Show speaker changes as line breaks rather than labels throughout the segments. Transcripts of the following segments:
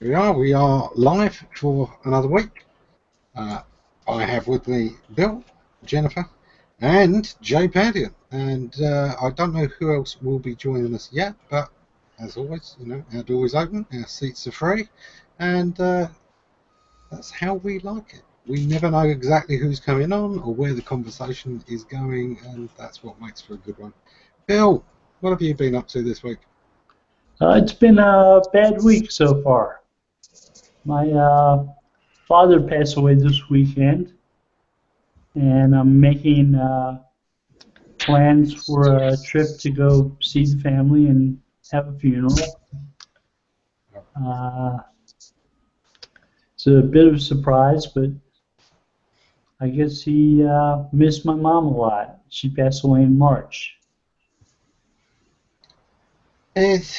We are live for another week. Uh, I have with me Bill, Jennifer, and Jay Pandian. And I don't know who else will be joining us yet, but as always, our door is open, our seats are free, and that's how we like it. We never know exactly who's coming on or where the conversation is going, and that's what makes for a good one. Bill, what have you been up to this week?
It's been a bad week so far. My father passed away this weekend, and I'm making plans for a trip to go see the family and have a funeral. Uh, it's a bit of a surprise, but I guess he missed my mom a lot. She passed away in March.
It,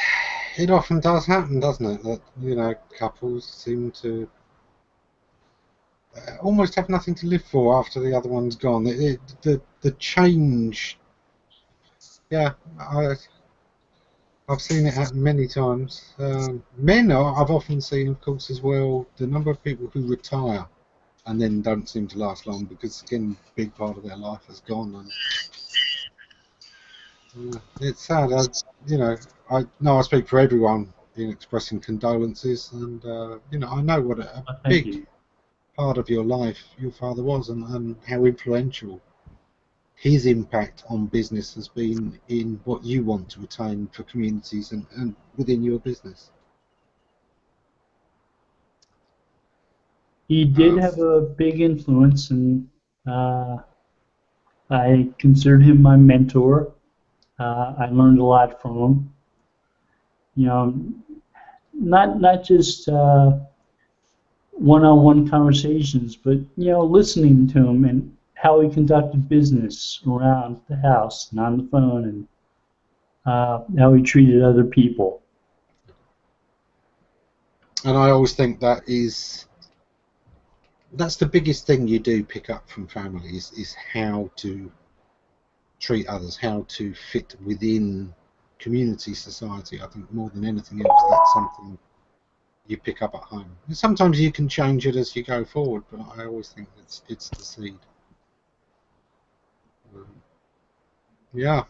it often does happen, doesn't it? That, couples seem to almost have nothing to live for after the other one's gone. The change, yeah, I've seen it happen many times. I've often seen, of course, as well, the number of people who retire and then don't seem to last long because, again, a big part of their life has gone. And it's sad. I know I speak for everyone in expressing condolences, and I know what a
Thank
big
you.
part of your life your father was, and how influential his impact on business has been in what you want to attain for communities and within your business.
He did
Uh,
have a big influence, and uh, I considered him my mentor. I learned a lot from him. You know, not just one-on-one conversations, but listening to him and how he conducted business around the house and on the phone, and how he treated other people.
and I always think that's the biggest thing you do pick up from families is how to treat others, how to fit within community society. I think more than anything else, that's something you pick up at home. And sometimes you can change it as you go forward, but I always think it's the seed. Um, yeah,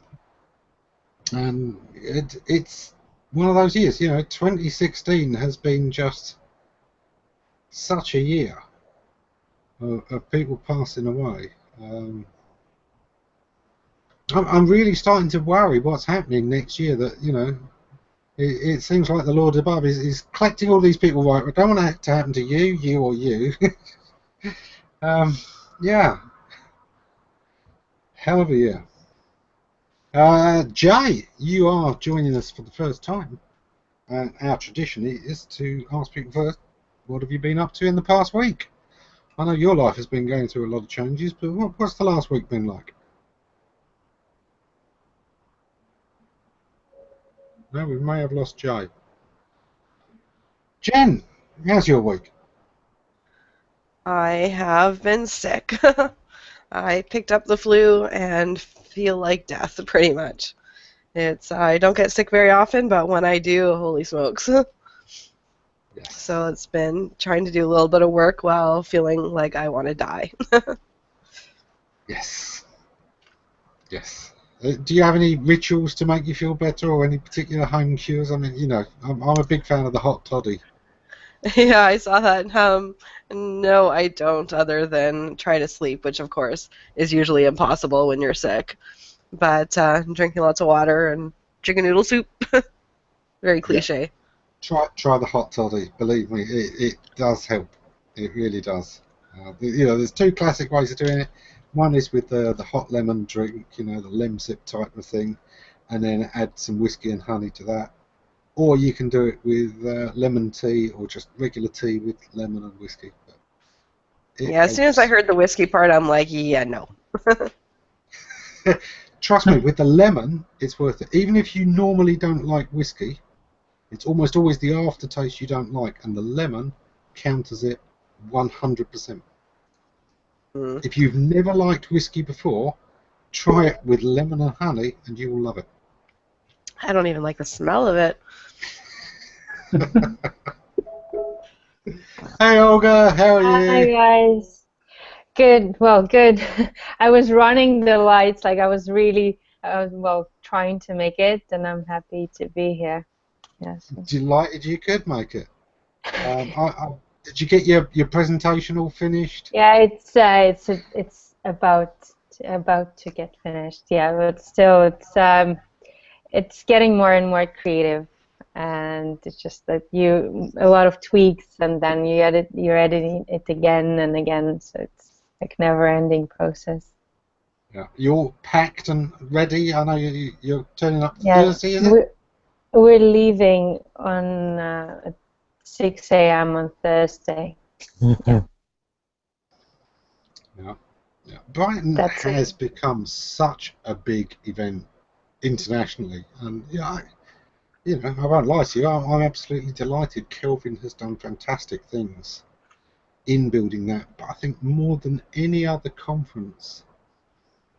and it's one of those years. 2016 has been just such a year of people passing away. I'm really starting to worry what's happening next year. That it seems like the Lord above is collecting all these people. Right, I don't want that to happen to you, or you. um, yeah, hell of a year. Jay, you are joining us for the first time. Our tradition is to ask people first, what have you been up to in the past week? I know your life has been going through a lot of changes, but what's the last week been like? No, we may have lost Jay. Jen, how's your week?
I have been sick. I picked up the flu and feel like death pretty much. I don't get sick very often, but when I do, holy smokes.
Yes.
So it's been trying to do a little bit of work while feeling like I want to die.
Yes. Yes. Do you have any rituals to make you feel better, or any particular home cures? I mean, I'm a big fan of the hot toddy.
Yeah, I saw that. No, I don't, other than try to sleep, which of course is usually impossible when you're sick. But drinking lots of water and chicken noodle soup, very
Yeah.
cliche.
Try the hot toddy. Believe me, it does help. It really does. There's two classic ways of doing it. One is with the hot lemon drink, the lemsip type of thing, and then add some whiskey and honey to that. Or you can do it with lemon tea or just regular tea with lemon and whiskey. But it
Yeah, as soon as I
helps.
heard the whiskey part, I'm like, yeah, no.
Trust me, with the lemon, it's worth it. Even if you normally don't like whiskey, it's almost always the aftertaste you don't like, and the lemon counters it 100%.
Mm.
If you've never liked whiskey before, try it with lemon and honey, and you will love it.
I don't even like the smell of it.
Hey Olga, how are
Hi
you?
guys. Good. Well, good. I was running the lights, like I was really, well, trying to make it, and I'm happy to be here. Yes.
Delighted you could make it. Did you get your presentation all finished?
Yeah, it's about to get finished. Yeah, but still, it's getting more and more creative, and it's just that a lot of tweaks, and then you're editing it again and again, so it's like never-ending process.
Yeah, you're all packed and ready. I know you're turning up
Yeah,
Thursday, is it?
we're leaving on at 6 a.m. on Thursday. Yeah,
Yeah, yeah. Brighton
that's it.
has become such a big event internationally, and yeah, I won't lie to you. I'm absolutely delighted. Kelvin has done fantastic things in building that, but I think more than any other conference,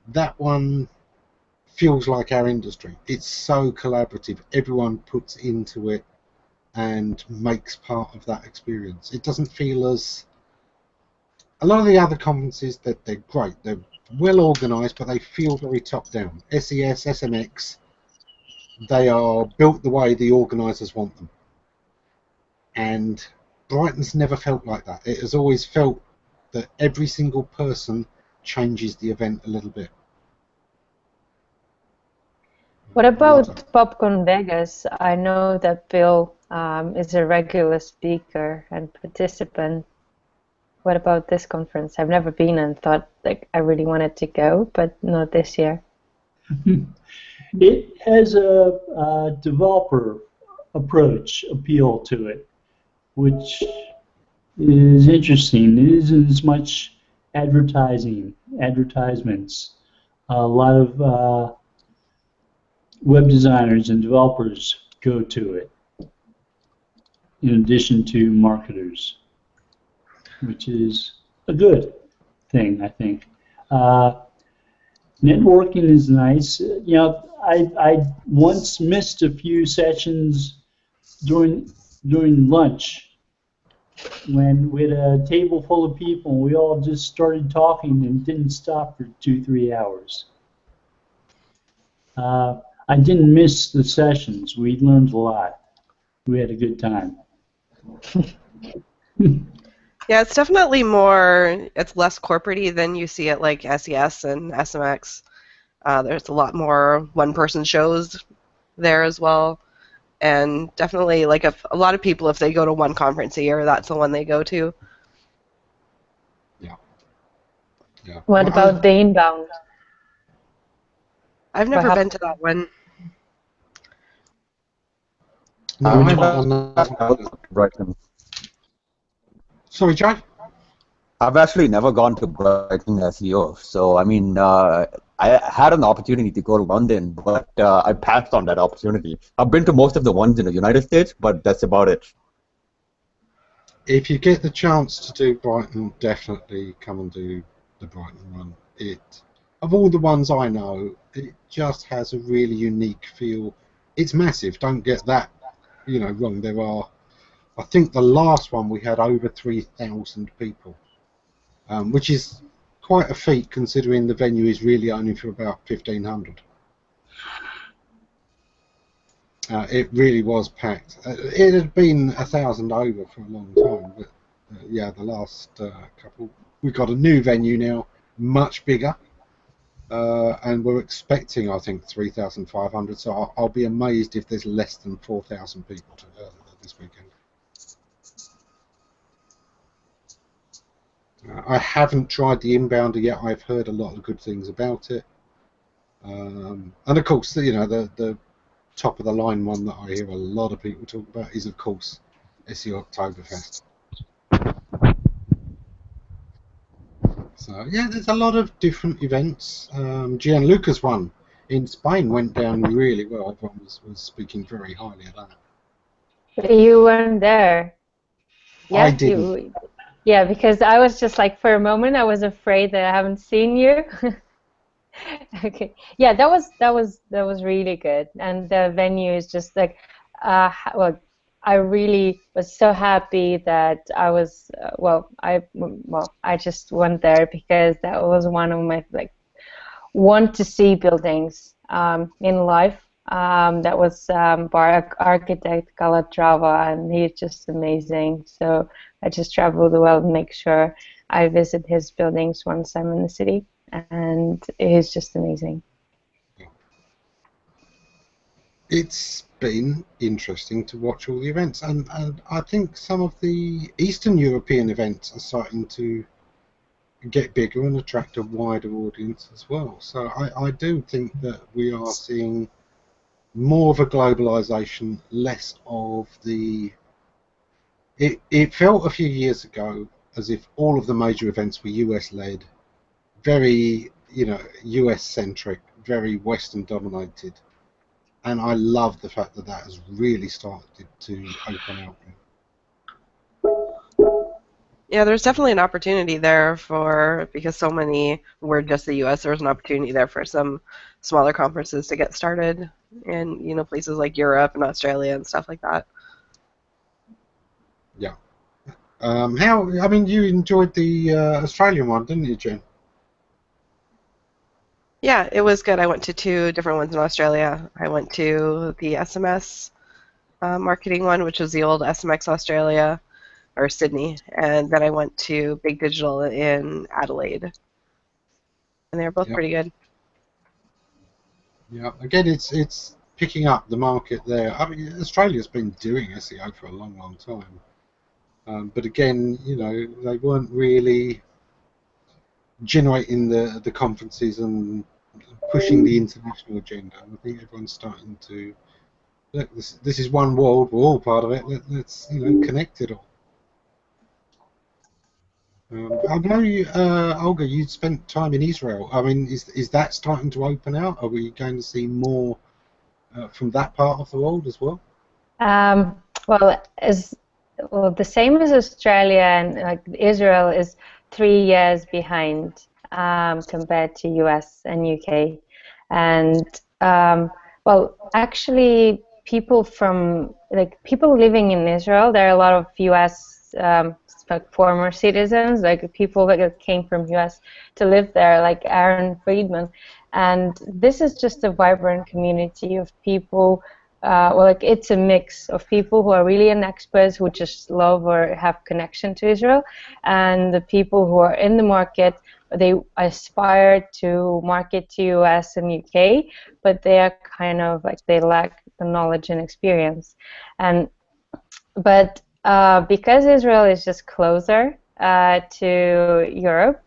that one feels like our industry. It's so collaborative. Everyone puts into it and makes part of that experience. It doesn't feel as a lot of the other conferences that they're great. They're well organised, but they feel very top down. SES, SMX, they are built the way the organisers want them. And Brighton's never felt like that. It has always felt that every single person changes the event a little bit.
What
I love that.
about PopCon Vegas? I know that Bill is a regular speaker and participant. What about this conference? I've never been and thought like I really wanted to go, but not this year.
It has a developer approach appeal to it, which is interesting. It isn't as much advertisements. A lot of web designers and developers go to it, in addition to marketers, which is a good thing, I think. Uh, Networking is nice. I once missed a few sessions during lunch when we had a table full of people and we all just started talking and didn't stop for 2, 3 hours. I didn't miss the sessions. We learned a lot. We had a good time.
Yeah, it's less corporate-y than you see at like SES and SMX. There's a lot more one-person shows there as well. And definitely, like, if a lot of people, if they go to one conference a year, that's the one they go to.
Yeah, yeah.
What about the inbound?
I've
What
never been to
happened?
that one.
No, I
Which
haven't
one?
done that.
Brighton.
Sorry, Joe?
I've actually never gone to Brighton SEO, so I mean, I had an opportunity to go to London, but I passed on that opportunity. I've been to most of the ones in the United States, but that's about it.
If you get the chance to do Brighton, definitely come and do the Brighton one. Of all the ones I know, it just has a really unique feel. It's massive. Don't get that, wrong. I think the last one we had over 3,000 people, which is quite a feat considering the venue is really only for about 1,500. It really was packed. It had been 1,000 over for a long time, but yeah, the last couple, we've got a new venue now, much bigger, and we're expecting, I think, 3,500. So I'll be amazed if there's less than 4,000 people this weekend. I haven't tried the inbounder yet. I've heard a lot of good things about it, and of course, the top of the line one that I hear a lot of people talk about is, of course, SEO Oktoberfest. So yeah, there's a lot of different events. Gianluca's one in Spain went down really well. Everyone was speaking very highly of that.
You weren't there.
I
Yeah,
didn't.
yeah, because I was just like for a moment I was afraid that I haven't seen you. Okay. Yeah, that was really good, and the venue is just like, well, I really was so happy that I was I just went there because that was one of my want to see buildings in life. That was by architect Calatrava, and he's just amazing. So I just travel the world and make sure I visit his buildings once I'm in the city, and he's just amazing.
It's been interesting to watch all the events, and I think some of the Eastern European events are starting to get bigger and attract a wider audience as well. So I do think that we are seeing more of a globalization, less of the... It felt a few years ago as if all of the major events were US-led, very, US-centric, very Western-dominated. And I love the fact that that has really started to open out.
Yeah, there's definitely an opportunity there because so many were just the U.S., there was an opportunity there for some smaller conferences to get started in, places like Europe and Australia and stuff like that.
Yeah. You enjoyed the Australian one, didn't you, Jen?
Yeah, it was good. I went to 2 different ones in Australia. I went to the SMS marketing one, which was the old SMX Australia, or Sydney, and then I went to Big Digital in Adelaide, and they were both pretty good.
Yeah, again, it's picking up the market there. I mean, Australia's been doing SEO for a long, long time, but again, they weren't really generating the conferences and pushing the international agenda. I think everyone's starting to look. This is one world. We're all part of it. Let's connect it all. I know you, Olga, you spent time in Israel. I mean, is that starting to open out? Are we going to see more from that part of the world as well?
The same as Australia, and Israel is 3 years behind compared to US and UK. And actually, people living in Israel, there are a lot of US former citizens, people that came from US to live there, like Aaron Friedman. And this is just a vibrant community of people. It's a mix of people who are really experts who just love or have connection to Israel, and the people who are in the market. They aspire to market to US and UK, but they are kind of they lack the knowledge and experience. But because Israel is just closer to Europe,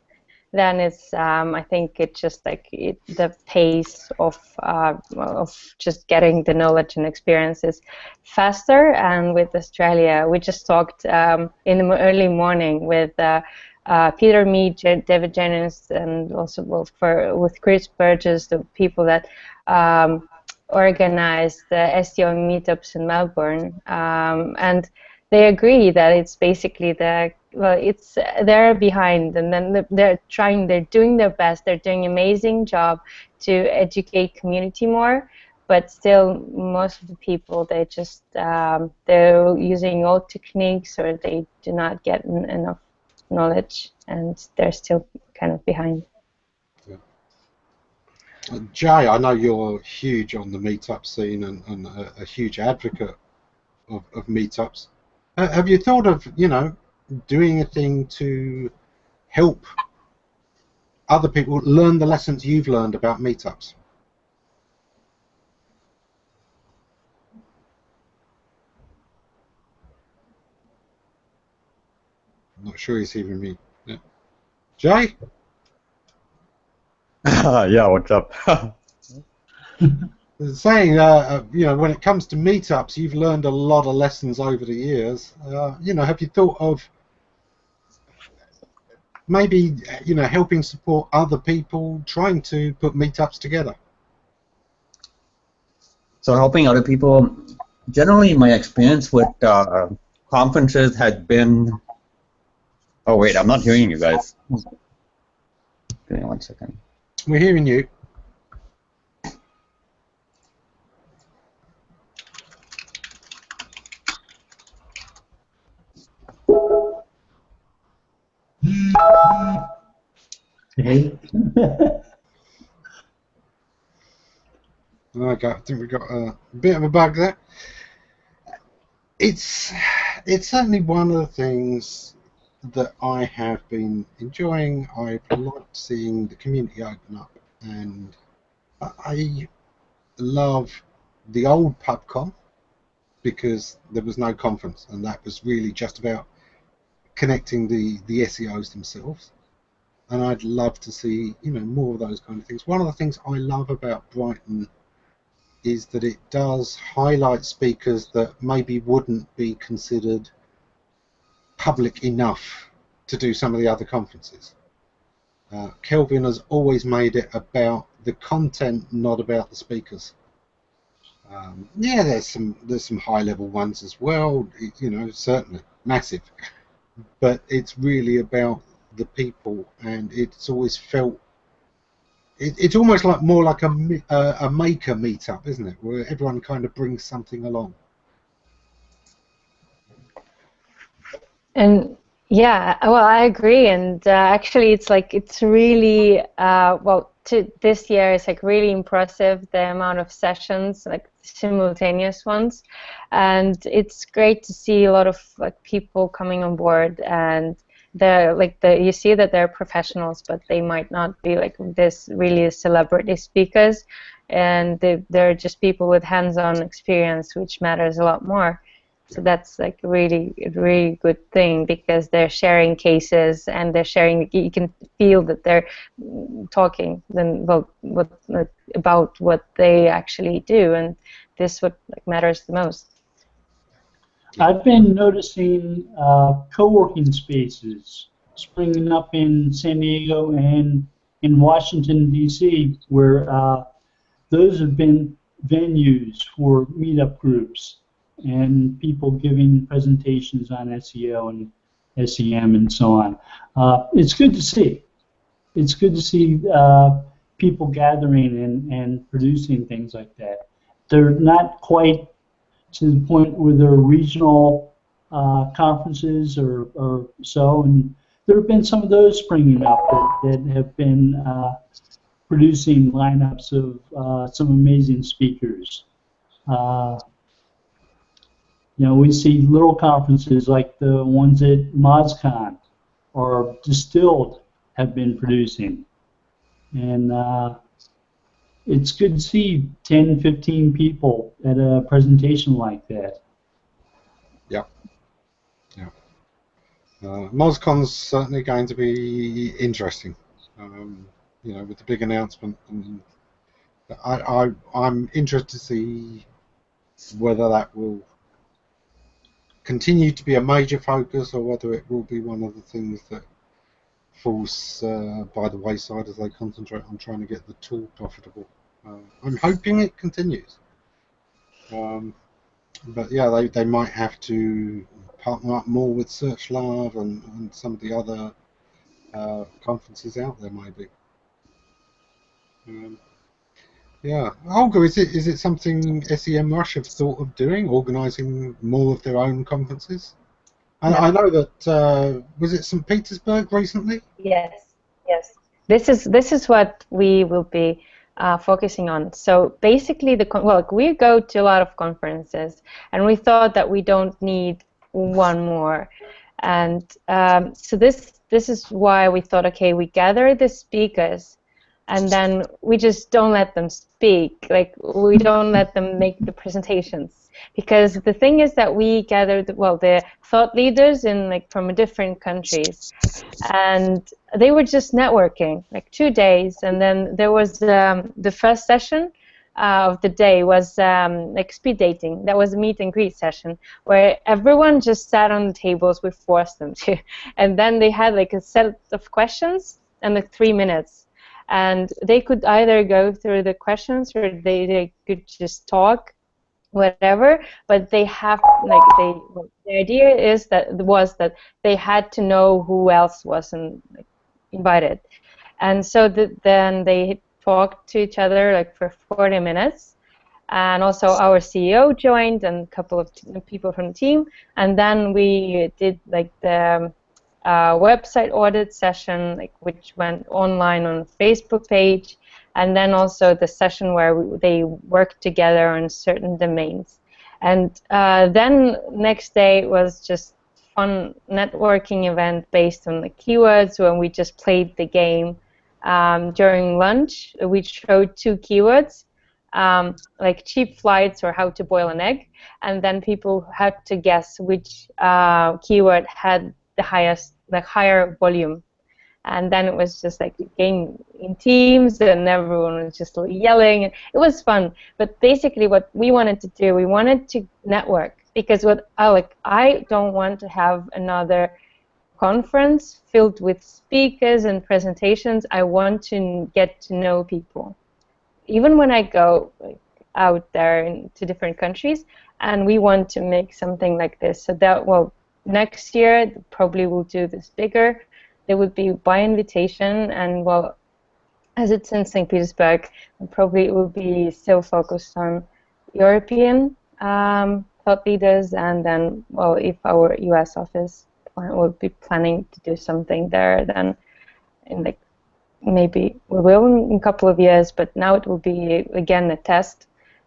then it's I think it's just the pace of just getting the knowledge and experience is faster. And with Australia, we just talked in the early morning with Peter Mead, David Jennings, and also with Chris Burgess, the people that organized the SEO meetups in Melbourne, and they agree that it's basically they're behind, and then they're doing their best, they're doing an amazing job to educate community more, but still most of the people, they just they're using old techniques, or they do not get enough knowledge, and they're still kind of behind.
Jay, I know you're huge on the meetup scene and a huge advocate of meetups. Have you thought of, doing a thing to help other people learn the lessons you've learned about meetups? I'm not sure he's hearing me. Yeah. Jay?
Yeah, what's up?
Saying, when it comes to meetups, you've learned a lot of lessons over the years. Have you thought of maybe, helping support other people trying to put meetups together?
So helping other people, generally my experience with conferences has been... Oh wait, I'm not hearing you guys. Give me 1 second.
We're hearing you.
Maybe.
Okay, I think we've got a bit of a bug there. It's certainly one of the things that I have been enjoying. I've liked seeing the community open up, and I love the old PubCon because there was no conference, and that was really just about connecting the SEOs themselves. And I'd love to see, you know, more of those kind of things. One of the things I love about Brighton is that it does highlight speakers that maybe wouldn't be considered public enough to do some of the other conferences. Kelvin has always made it about the content, not about the speakers. Yeah, there's some high level ones as well, you know, certainly massive, but it's really about the people, and it's always felt it's almost like more like a maker meetup, isn't it, where everyone kind of brings something along.
And yeah, well, I agree. And actually, it's really this year is like really impressive, the amount of sessions, like simultaneous ones, and it's great to see a lot of like people coming on board, and you see that they're professionals, but they might not be like this really celebrity speakers, and they're just people with hands-on experience, which matters a lot more. So that's like a really good thing, because they're sharing cases, and they're sharing. You can feel that they're talking about what they actually do, and this is what matters the most.
I've been noticing co-working spaces springing up in San Diego and in Washington, D.C., where those have been venues for meetup groups and people giving presentations on SEO and SEM and so on. It's good to see. It's good to see people gathering and producing things like that. They're not quite to the point where there are regional conferences or so, and there have been some of those springing up that have been producing lineups of some amazing speakers. You know, we see little conferences like the ones at MozCon or Distilled have been producing, and it's good to see 10, 15 people at a presentation like that.
Yeah. MozCon's certainly going to be interesting, you know, with the big announcement. And I'm interested to see whether that will continue to be a major focus, or whether it will be one of the things that falls by the wayside as they concentrate on trying to get the tool profitable. I'm hoping it continues, but yeah, they might have to partner up more with SearchLab and some of the other conferences out there, maybe. Yeah, Olga, is it something SEM Rush have thought of doing, organising more of their own conferences? And I know that was it St. Petersburg recently?
Yes. This is what we will be focusing on. So basically, we go to a lot of conferences, and we thought that we don't need one more, and so this is why we thought, okay, we gather the speakers, and then we just don't let them speak. Like, we don't let them make the presentations, because the thing is that we gathered the thought leaders from different countries, and they were just networking, like 2 days, and then there was the first session of the day was like speed dating. That was a meet and greet session where everyone just sat on the tables. We forced them to, and then they had like a set of questions and like 3 minutes, and they could either go through the questions or they could just talk, whatever. But they have the idea was that they had to know who else wasn't invited, and so then they talked to each other like for 40 minutes, and also our CEO joined and a couple of people from the team, and then we did like the website audit session, like which went online on the Facebook page, and then also the session where they worked together on certain domains. And then next day was just fun networking event based on the keywords when we just played the game. During lunch, we showed 2 keywords, like cheap flights or how to boil an egg, and then people had to guess which keyword had the higher volume. And then it was just like a game in teams, and everyone was just yelling. It was fun. But basically, what we wanted to do, we wanted to network, because I don't want to have another conference filled with speakers and presentations. I want to get to know people. Even when I go out there to different countries, and we want to make something like this. So that, well, next year probably we'll do this bigger. It would be by invitation, and well, as it's in St. Petersburg, probably it will be still focused on European thought leaders, and then, well, if our US office will be planning to do something there, then in like maybe we will in a couple of years, but now it will be again a test.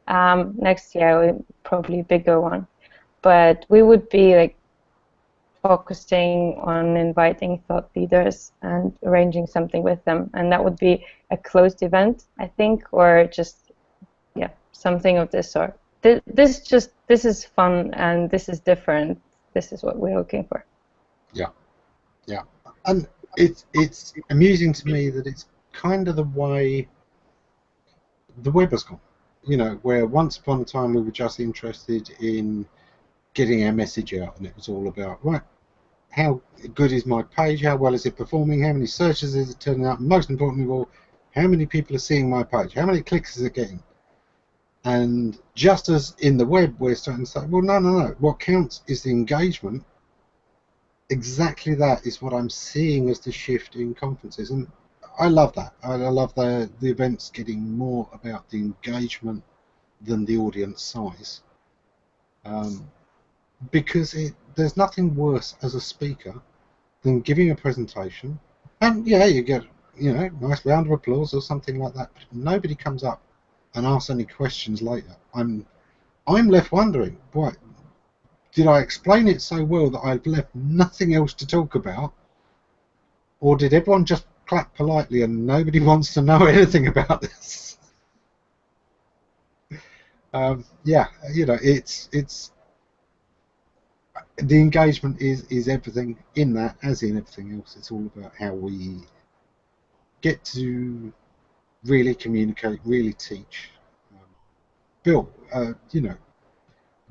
Next year probably a bigger one, but we would be like focusing on inviting thought leaders and arranging something with them, and that would be a closed event, I think, or just something of this sort. This is fun, and this is different. This is what we're looking for.
Yeah, and it's amusing to me that it's kind of the way the web has gone. You know, where once upon a time we were just interested in getting our message out, and it was all about, right, how good is my page, how well is it performing, how many searches is it turning up, and most importantly of all, how many people are seeing my page, how many clicks is it getting. And just as in the web we're starting to say, well, no, what counts is the engagement. Exactly that is what I'm seeing as the shift in conferences, and I love that. I love the events getting more about the engagement than the audience size, because there's nothing worse as a speaker than giving a presentation, and you get nice round of applause or something like that, but nobody comes up and asks any questions later. I'm left wondering, what did I explain it so well that I've left nothing else to talk about, or did everyone just clap politely and nobody wants to know anything about this? It's the engagement is everything in that, as in everything else. It's all about how we get to really communicate, really teach. Bill,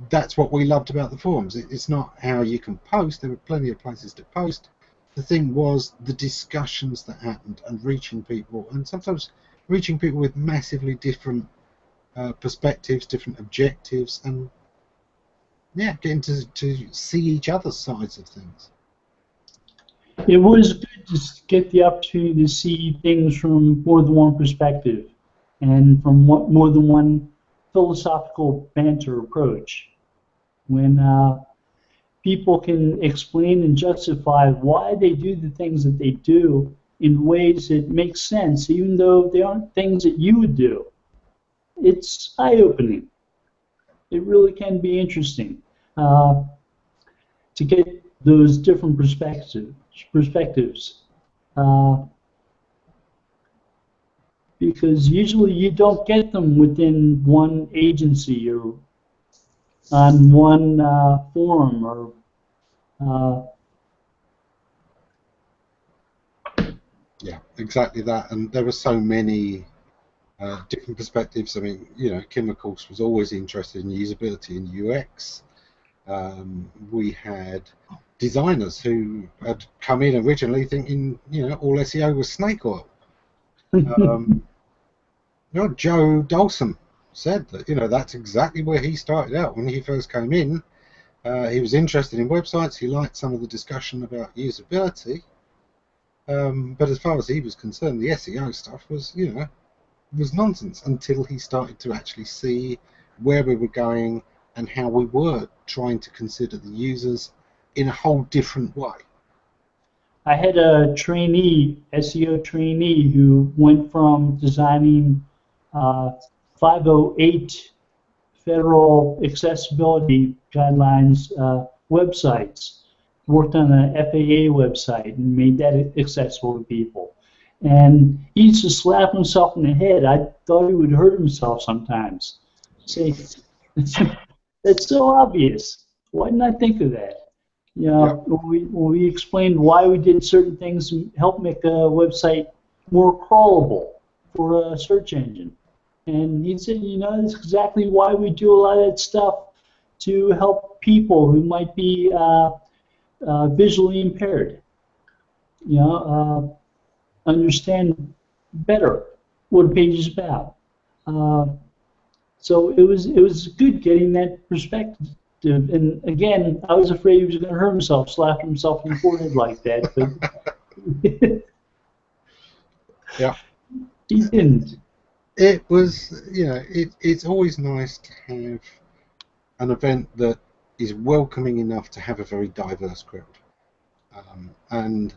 that's what we loved about the forums. It's not how you can post. There were plenty of places to post. The thing was the discussions that happened and reaching people, and sometimes reaching people with massively different perspectives, different objectives, and getting to see each other's sides of things.
It was good to get the opportunity to see things from more than one perspective and from more than one philosophical banter approach. When people can explain and justify why they do the things that they do in ways that make sense, even though they aren't things that you would do, it's eye-opening. It really can be interesting to get those different perspectives. Because usually you don't get them within one agency or on one forum or
Yeah, exactly that. And there were so many different perspectives. I mean, Kim, of course, was always interested in usability and UX. We had designers who had come in originally thinking, all SEO was snake oil. Joe Dawson said that, that's exactly where he started out when he first came in. He was interested in websites. He liked some of the discussion about usability. But as far as he was concerned, the SEO stuff was, was nonsense until he started to actually see where we were going and how we were trying to consider the users in a whole different way.
I had a trainee, SEO trainee, who went from designing 508 federal accessibility guidelines websites, worked on an FAA website and made that accessible to people. And he used to slap himself in the head. I thought he would hurt himself sometimes. Say, that's so obvious. Why didn't I think of that? You know,
Yep.
when we explained why we did certain things to help make a website more crawlable for a search engine. And he said, you know, that's exactly why we do a lot of that stuff to help people who might be visually impaired. You know, understand better what a page is about. So it was good getting that perspective. And again, I was afraid he was going to hurt himself, slap himself in the forehead like that, but
Yeah.
he didn't.
It was, you know, it's always nice to have an event that is welcoming enough to have a very diverse crowd. And,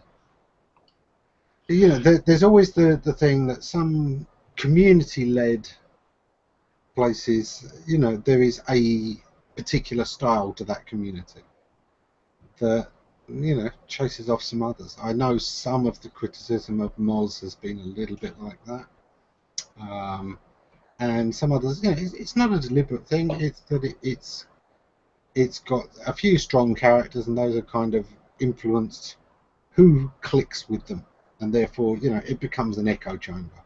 you know, there's always the thing that some community-led places, you know, there is a particular style to that community that, you know, chases off some others. I know some of the criticism of Moz has been a little bit like that. And some others, you know, it's not a deliberate thing. It's that it's got a few strong characters, and those are kind of influenced who clicks with them, and therefore, you know, it becomes an echo chamber.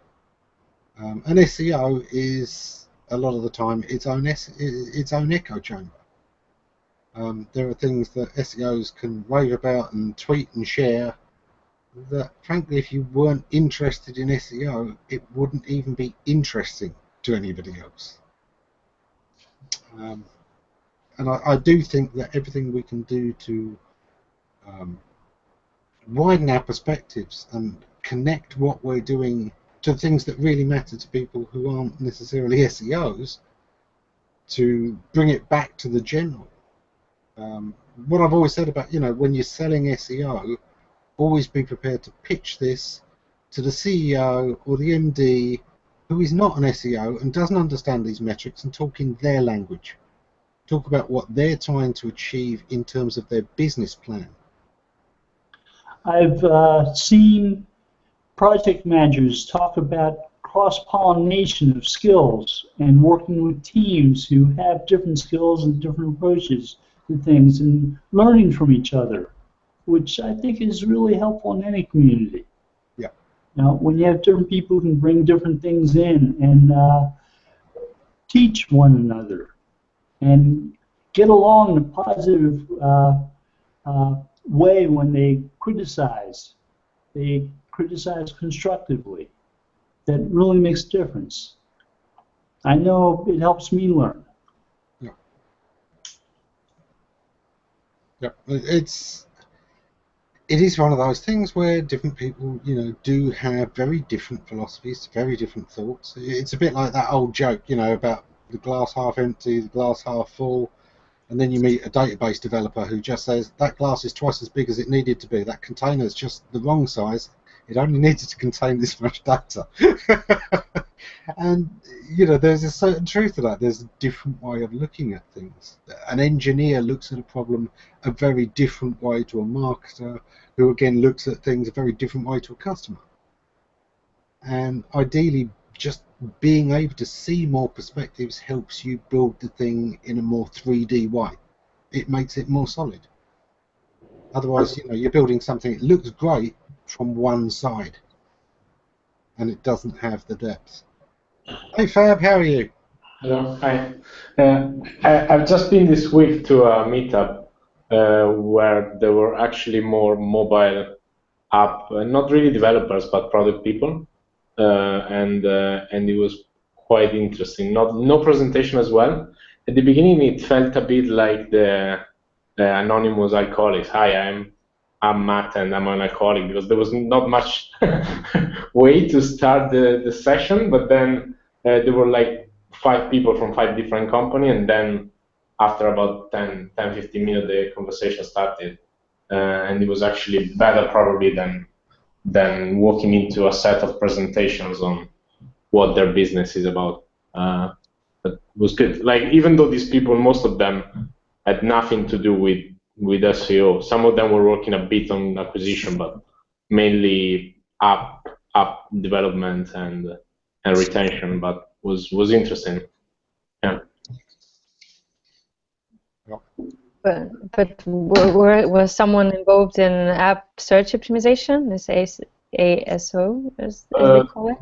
And SEO is a lot of the time its own echo chamber. There are things that SEOs can rave about and tweet and share that, frankly, if you weren't interested in SEO, it wouldn't even be interesting to anybody else. And I do think that everything we can do to widen our perspectives and connect what we're doing to things that really matter to people who aren't necessarily SEOs, to bring it back to the general. What I've always said about, you know, when you're selling SEO, always be prepared to pitch this to the CEO or the MD who is not an SEO and doesn't understand these metrics, and talk in their language. Talk about what they're trying to achieve in terms of their business plan.
I've seen project managers talk about cross-pollination of skills and working with teams who have different skills and different approaches to things, and learning from each other, which I think is really helpful in any community.
Yeah.
Now, when you have different people who can bring different things in and teach one another and get along in a positive way when they criticize constructively, that really makes a difference. I know it helps me learn.
Yeah. Yeah. It is one of those things where different people, you know, do have very different philosophies, very different thoughts. It's a bit like that old joke, you know, about the glass half empty, the glass half full, and then you meet a database developer who just says that glass is twice as big as it needed to be. That container is just the wrong size. It only needed to contain this much data. And, you know, there's a certain truth to that. There's a different way of looking at things. An engineer looks at a problem a very different way to a marketer, who again looks at things a very different way to a customer. And ideally, just being able to see more perspectives helps you build the thing in a more 3D way. It makes it more solid. Otherwise, you know, you're building something, it looks great from one side, and it doesn't have the depth. Hey Fab, how are you?
Hello, hi. I've just been this week to a meetup where there were actually more mobile app, not really developers, but product people, and it was quite interesting. No presentation as well. At the beginning, it felt a bit like the anonymous alcoholics. Hi, I'm Matt, and I'm an alcoholic, because there was not much way to start the session, but then there were like 5 people from 5 different companies, and then after about 10-15 minutes, the conversation started. and it was actually better probably than walking into a set of presentations on what their business is about. But it was good. Like, even though these people, most of them had nothing to do with SEO. Some of them were working a bit on acquisition, but mainly app development and retention. But was interesting. Yeah.
But was someone involved in app search optimization? Is ASO, as they call it?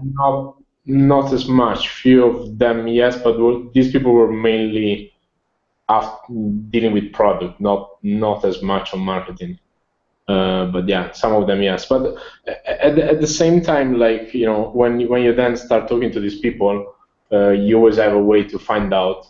Not as much. Few of them, yes, but these people were mainly dealing with product, not as much on marketing. But yeah, some of them, yes. But at the same time, like, you know, when you then start talking to these people, you always have a way to find out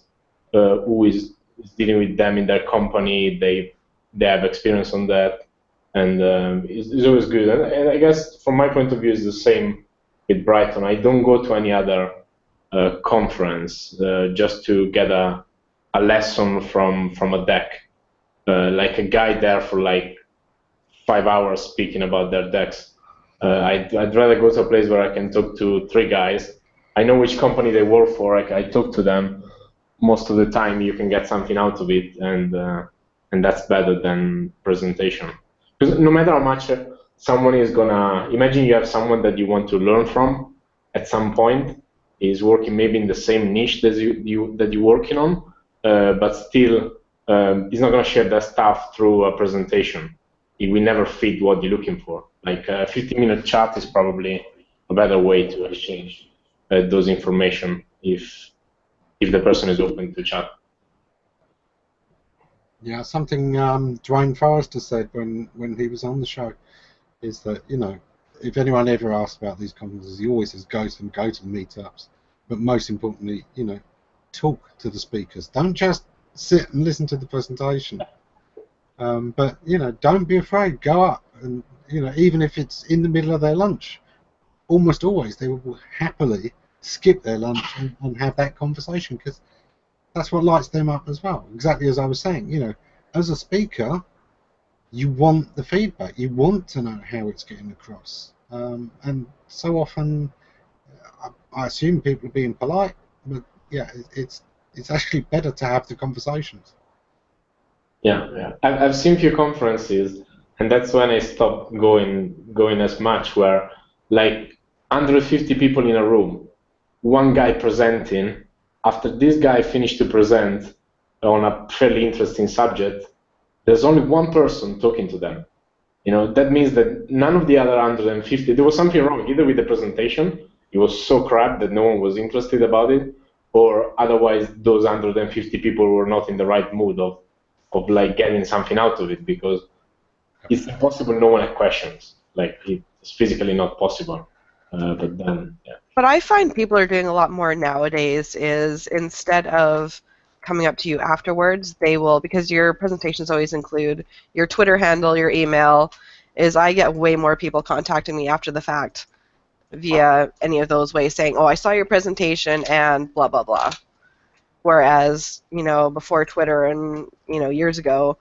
who is dealing with them in their company. They have experience on that, and it's always good. And I guess from my point of view, it's the same with Brighton. I don't go to any other conference just to get a lesson from a deck, like a guy there for like 5 hours speaking about their decks. I'd rather go to a place where I can talk to 3 guys. I know which company they work for. I talk to them. Most of the time, you can get something out of it, and that's better than presentation. Because no matter how much someone is gonna, imagine you have someone that you want to learn from at some point, is working maybe in the same niche that you're working on, but still he's not gonna share that stuff through a presentation. It will never fit what you're looking for. Like a 15-minute chat is probably a better way to exchange those information if the person is open to chat.
Yeah, something Dwayne Forrester said when he was on the show is that, you know, if anyone ever asks about these conferences, he always says go to meetups. But most importantly, you know, talk to the speakers. Don't just sit and listen to the presentation. But, you know, don't be afraid. Go up, and, you know, even if it's in the middle of their lunch, almost always they will happily skip their lunch and have that conversation, because that's what lights them up as well. Exactly as I was saying, you know, as a speaker, you want the feedback. You want to know how it's getting across. And so often, I assume people are being polite, but yeah, it's actually better to have the conversations.
Yeah. I've seen few conferences, and that's when I stopped going as much, where like 150 people in a room, one guy presenting. After this guy finished to present on a fairly interesting subject, there's only one person talking to them. You know, that means that none of the other 150, there was something wrong, either with the presentation, it was so crap that no one was interested about it, or otherwise those 150 people were not in the right mood of like getting something out of it, because it's impossible no one had questions. Like, it's physically not possible. But then, yeah.
What I find people are doing a lot more nowadays is, instead of coming up to you afterwards, they will, because your presentations always include your Twitter handle, your email, is I get way more people contacting me after the fact via any of those ways, saying, oh, I saw your presentation and blah, blah, blah. Whereas, you know, before Twitter and, you know, years ago,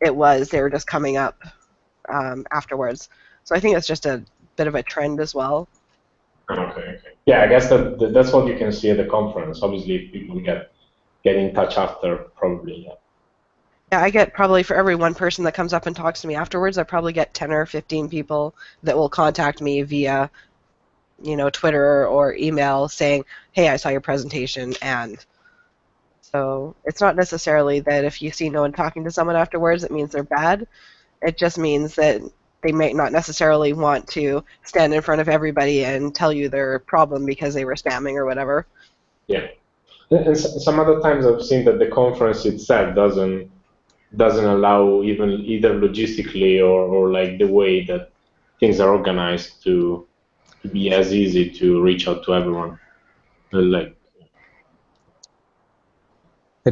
they were just coming up afterwards. So I think it's just a bit of a trend as well.
Okay. Yeah, I guess that's what you can see at the conference. Obviously, if people get in touch after, probably, yeah.
Yeah, I get probably, for every one person that comes up and talks to me afterwards, I probably get 10 or 15 people that will contact me via, you know, Twitter or email saying, hey, I saw your presentation. And so it's not necessarily that if you see no one talking to someone afterwards, it means they're bad. It just means that they may not necessarily want to stand in front of everybody and tell you their problem because they were spamming or whatever.
Yeah. And some other times I've seen that the conference itself doesn't allow either logistically or like the way that things are organized to be as easy to reach out to everyone.
It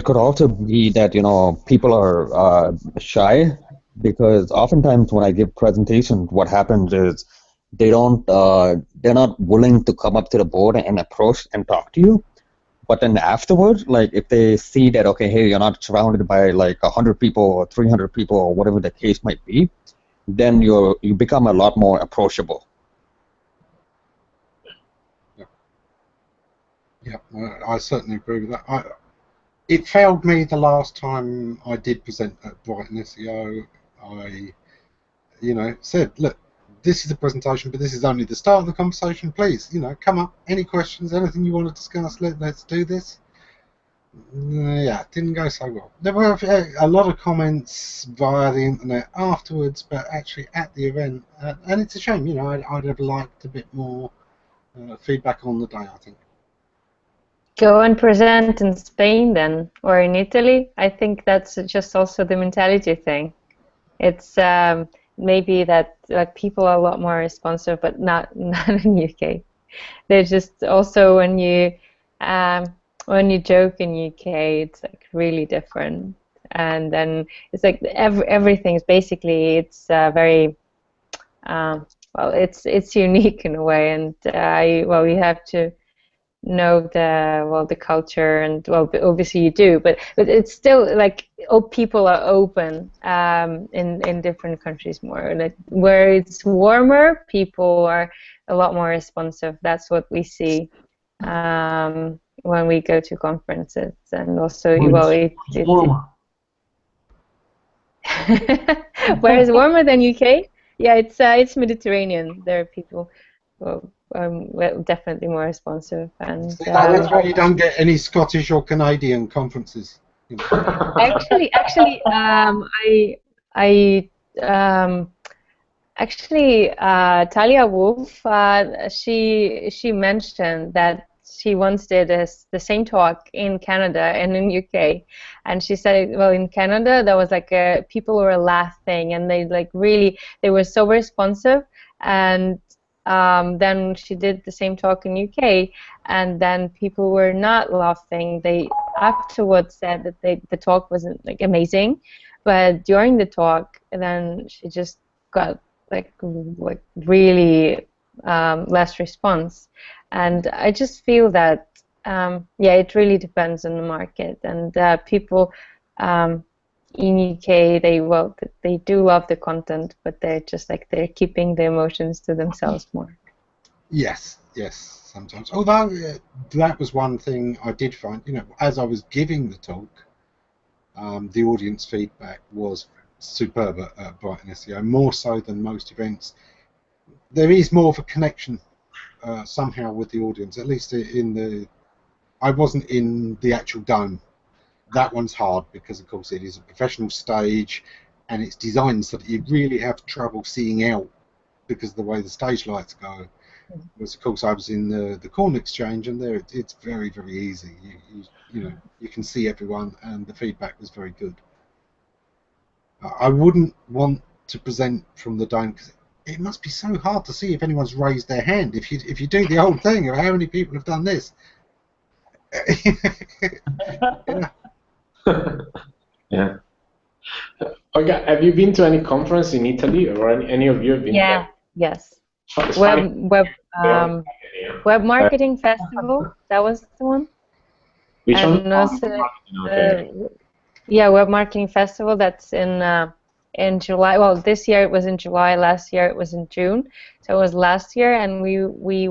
could also be that, you know, people are shy, because oftentimes when I give presentations, what happens is they're not willing to come up to the board and approach and talk to you. But then afterwards, like if they see that, okay, hey, you're not surrounded by like 100 people or 300 people or whatever the case might be, then you become a lot more approachable.
Yeah, I certainly agree with that. It failed me the last time I did present at Brighton SEO. I, said, look, this is a presentation, but this is only the start of the conversation. Please, come up. Any questions, anything you want to discuss, let's do this. Yeah, it didn't go so well. There were a lot of comments via the internet afterwards, but actually at the event, and it's a shame, I'd have liked a bit more feedback on the day, I think.
Go and present in Spain then, or in Italy. I think that's just also the mentality thing. It's maybe that people are a lot more responsive, but not in UK. They're just also when you joke in UK, it's like really different, and then it's like everything's basically it's very well, it's unique in a way, and we have to know the culture, and obviously you do, but it's still like people are open in different countries more. Like where it's warmer, people are a lot more responsive. That's what we see when we go to conferences, and also it's
warmer.
Where is warmer than UK? Yeah, it's Mediterranean. There are people definitely more responsive, and
that's why you don't get any Scottish or Canadian conferences.
Actually, Talia Wolf, she mentioned that she once did the same talk in Canada and in UK, and she said, well, in Canada there was like people were laughing, and they were so responsive, and then she did the same talk in UK, and then people were not laughing. They afterwards said that the talk wasn't like amazing, but during the talk, then she just got like really less response. And I just feel that it really depends on the market, and people in UK, they do love the content, but they're just they're keeping the emotions to themselves more.
Yes, sometimes. Although that was one thing I did find, as I was giving the talk, the audience feedback was superb at Brighton SEO, more so than most events. There is more of a connection somehow with the audience, at least I wasn't in the actual dome. That one's hard because, of course, it is a professional stage, and it's designed so that you really have trouble seeing out because of the way the stage lights go. Whereas, of course, I was in the Horne exchange, and there it's very, very easy. You can see everyone, and the feedback was very good. I wouldn't want to present from the dome because it must be so hard to see if anyone's raised their hand. If you do the whole thing of how many people have done this. Yeah.
Yeah. Okay, have you been to any conference in Italy, or any of you have been?
Yeah. Yes.
Oh,
Web Marketing Festival. That was the one.
Which
and
one?
Also,
Okay.
Web Marketing Festival. That's in July. Well, this year it was in July. Last year it was in June. So it was last year, and we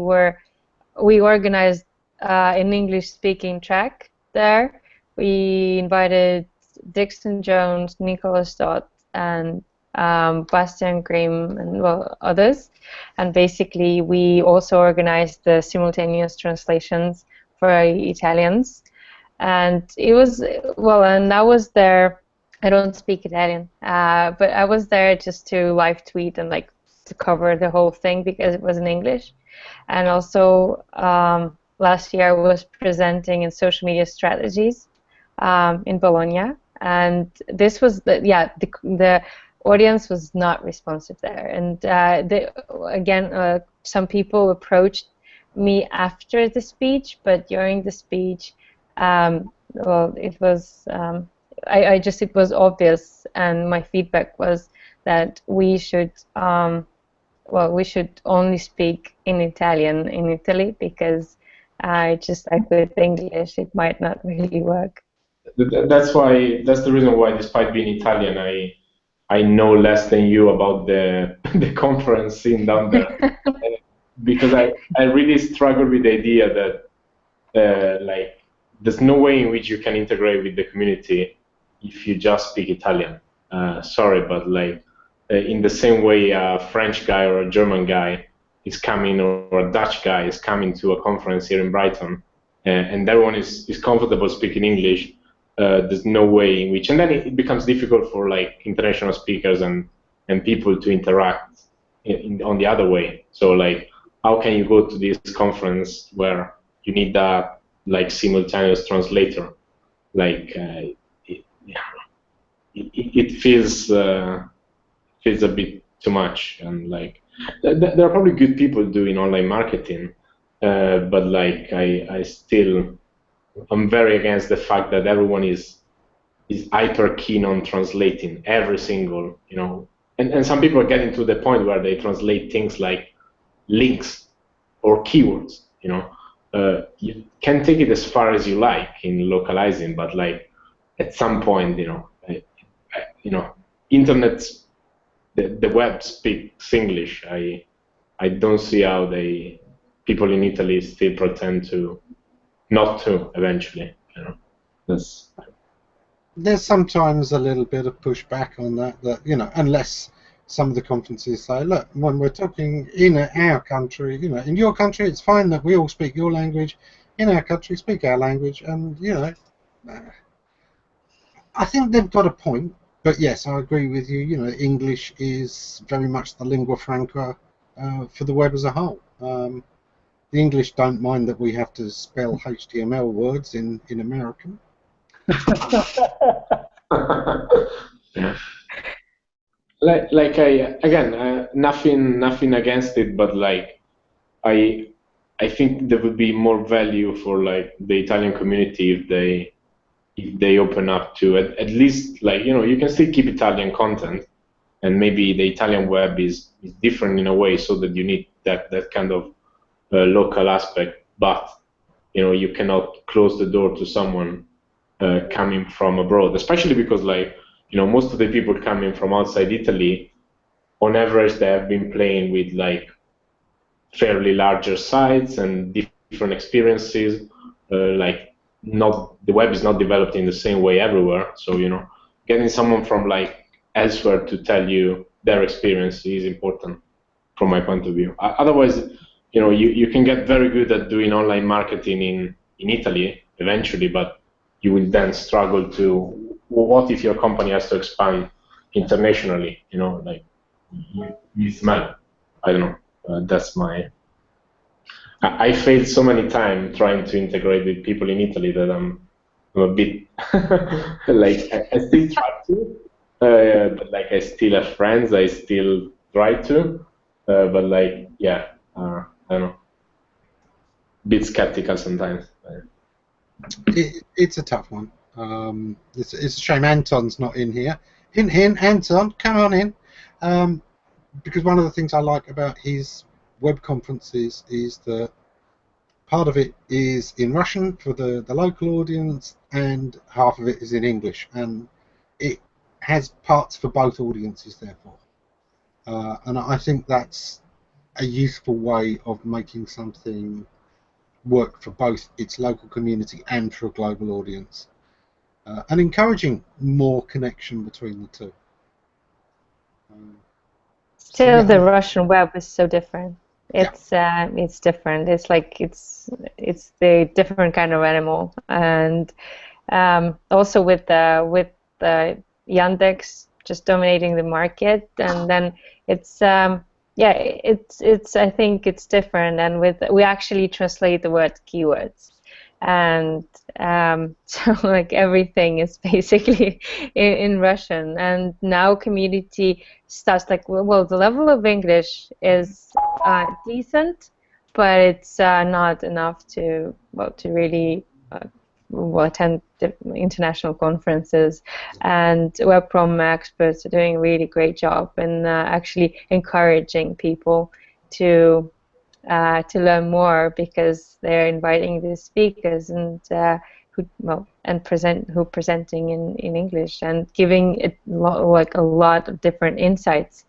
organized an English-speaking track there. We invited Dixon Jones, Nicholas Dodd, and Bastian Grimm, and others. And basically, we also organized the simultaneous translations for Italians. And it was and I was there. I don't speak Italian, but I was there just to live tweet and to cover the whole thing because it was in English. And also last year I was presenting in social media strategies in Bologna, and this was the audience was not responsive there. And again, some people approached me after the speech, but during the speech, it was it was obvious, and my feedback was that we should only speak in Italian in Italy, because Just like with English, it might not really work.
That's the reason why, despite being Italian, I know less than you about the the conference scene down there, because I really struggle with the idea that like there's no way in which you can integrate with the community if you just speak Italian. Sorry, but like in the same way a French guy or a German guy is coming, or a Dutch guy is coming to a conference here in Brighton, and everyone is comfortable speaking English. There's no way in which, and then it becomes difficult for like international speakers and people to interact on the other way. So like, how can you go to this conference where you need that like simultaneous translator? Like it feels a bit too much, and like there are probably good people doing online marketing, but like I'm very against the fact that everyone is hyper keen on translating every single, and some people are getting to the point where they translate things like links or keywords. You can take it as far as you like in localizing, but like at some point, internet, the web speaks English. I don't see how people in Italy still pretend to not to eventually.
There's sometimes a little bit of pushback on that, unless some of the conferences say, look, when we're talking in our country, in your country it's fine that we all speak your language, in our country speak our language, and I think they've got a point. But yes, I agree with you. English is very much the lingua franca for the web as a whole. The English don't mind that we have to spell HTML words in American.
Yeah. Like nothing against it, but like I think there would be more value for like the Italian community if they open up to at least, like, you can still keep Italian content, and maybe the Italian web is different in a way, so that you need that kind of local aspect, but you cannot close the door to someone coming from abroad, especially because like most of the people coming from outside Italy, on average, they have been playing with like fairly larger sites and different experiences. The web is not developed in the same way everywhere. So getting someone from like elsewhere to tell you their experience is important from my point of view. Otherwise, you can get very good at doing online marketing in Italy eventually, but you will then struggle to, what if your company has to expand internationally? Like you smell. I don't know. That's my. I failed so many times trying to integrate with people in Italy that I'm a bit like I still try to, but like I still have friends. I still try to, but like I don't know, a bit skeptical sometimes.
It's a tough one. It's a shame Anton's not in here. Anton, come on in. Because one of the things I like about his web conferences is that part of it is in Russian for the local audience, and half of it is in English, and it has parts for both audiences, therefore. And I think that's a useful way of making something work for both its local community and for a global audience, and encouraging more connection between the two.
Still, the Russian web is so different. It's different. It's like it's the different kind of animal, and also with the Yandex just dominating the market, and then it's it's I think it's different, and we actually translate the word keywords, and so like everything is basically in Russian, and now community starts like, well, the level of English is decent, but it's not enough to really attend international conferences, and web prom experts are doing a really great job in actually encouraging people to to learn more, because they're inviting these speakers and who presenting in English and giving it like a lot of different insights.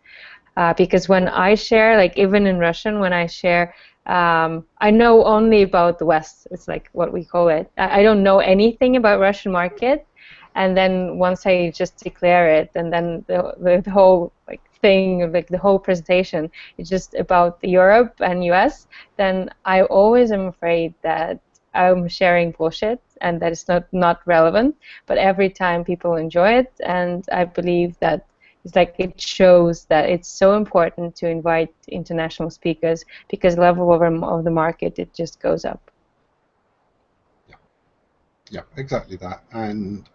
Because when I share, like even in Russian, when I share, I know only about the West. It's like what we call it. I don't know anything about Russian market, and then once I just declare it, and then the whole like thing, like the whole presentation, is just about Europe and US. Then I always am afraid that I'm sharing bullshit and that it's not relevant. But every time people enjoy it, and I believe that it's like it shows that it's so important to invite international speakers, because level of the market, it just goes up.
Yeah, exactly that. And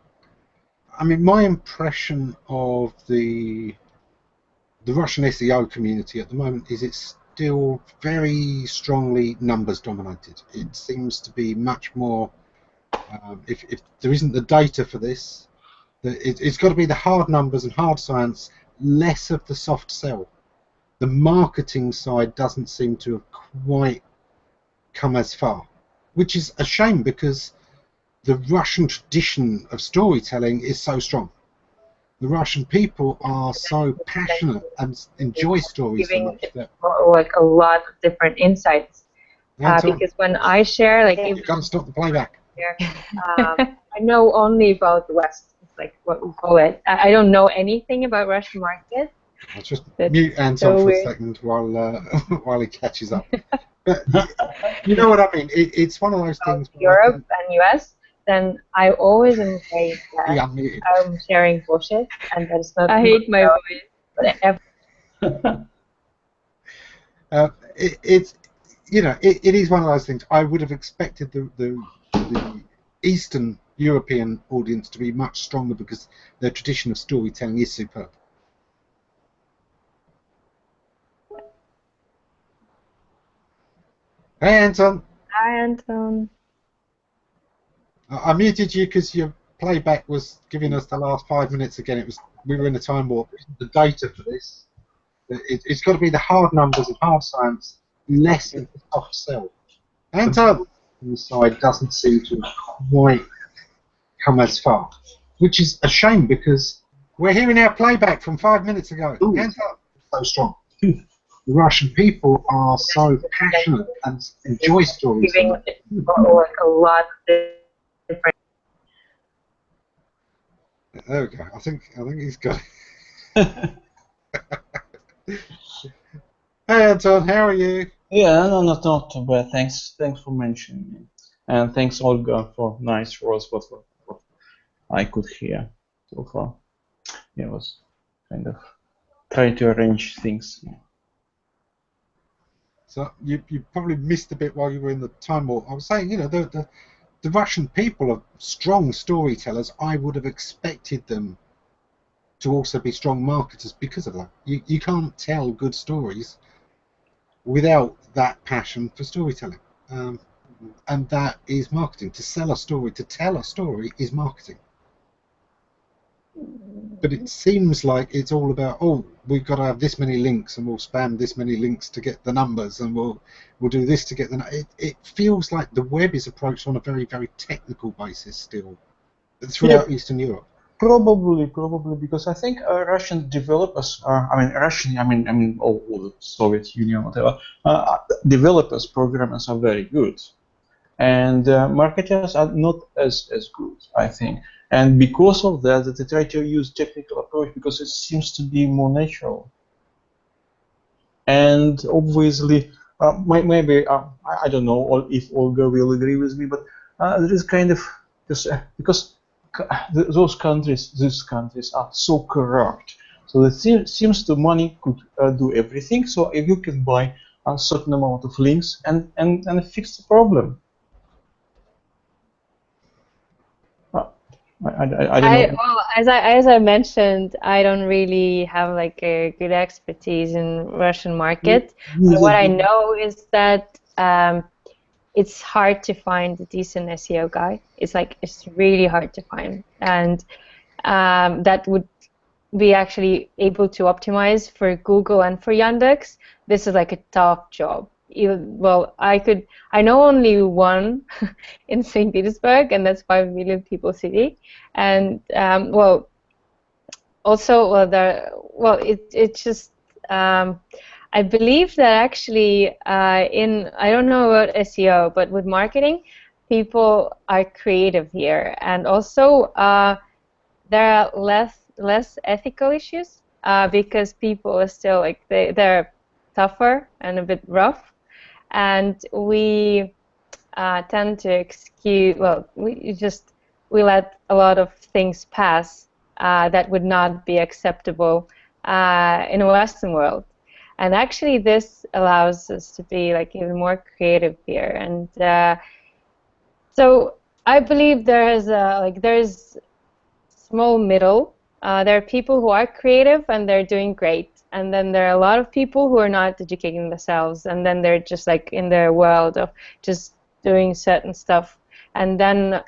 I mean, my impression of the Russian SEO community at the moment is it's still very strongly numbers dominated. It seems to be much more, if there isn't the data for this, it's got to be the hard numbers and hard science, less of the soft sell. The marketing side doesn't seem to have quite come as far, which is a shame, because the Russian tradition of storytelling is so strong. The Russian people are so passionate and enjoy stories so much that
like a lot of different insights. Because when I share, like
you've got to stop the playback.
I know only about the West. It's like what we call it. I don't know anything about Russian market.
I'll just mute Anton for a second while while he catches up. But you know what I mean? It's one of those things.
Europe and US. Then I always am afraid that I'm sharing bullshit, and that it's not.
I hate my
voice.
It's it is one of those things. I would have expected the Eastern European audience to be much stronger, because their tradition of storytelling is superb. Hey, Anton.
Hi, Anton.
I muted you because your playback was giving us the last 5 minutes again. We were in a time warp. The data for this, it's got to be the hard numbers and hard science, less of the soft sell. Anton inside doesn't seem to quite come as far, which is a shame, because we're hearing our playback from 5 minutes ago. Anton is so strong. The Russian people are so passionate and enjoy stories.
Giving like a lot of different.
There we go. I think he's got it. Hey Anton, how are you?
Yeah, no, not too bad. Thanks for mentioning me, and thanks Olga for nice words. What I could hear so far. Yeah, it was kind of trying to arrange things.
So you probably missed a bit while you were in the time warp. I was saying, the Russian people are strong storytellers. I would have expected them to also be strong marketers because of that. You can't tell good stories without that passion for storytelling. And that is marketing. To sell a story, to tell a story is marketing. But it seems like it's all about, oh, we've got to have this many links, and we'll spam this many links to get the numbers, and we'll do this to get the. It feels like the web is approached on a very, very technical basis still throughout Eastern Europe.
Probably, because I think Russian developers are. I mean, all the Soviet Union, whatever. Developers, programmers are very good, and marketers are not as good, I think. And because of that, they try to use technical approach because it seems to be more natural. And obviously, maybe I don't know if Olga will agree with me, but there is kind of because these countries are so corrupt. So it seems the money could do everything. So if you can buy a certain amount of links and fix the problem. I don't know.
Well, as I mentioned, I don't really have like a good expertise in Russian market. But what I know is that it's hard to find a decent SEO guy. It's really hard to find, and that would be actually able to optimize for Google and for Yandex. This is like a tough job. well, I know only one in St. Petersburg, and that's 5 million people city. And well, also, it's just I believe that actually I don't know about SEO, but with marketing, people are creative here, and also there are less ethical issues because people are still like they're tougher and a bit rough, and we tend to excuse. Well, we let a lot of things pass that would not be acceptable in a Western world. And actually, this allows us to be like even more creative here. And so I believe there's small middle. There are people who are creative and they're doing great, and then there are a lot of people who are not educating themselves, and then they're just like in their world of just doing certain stuff, and then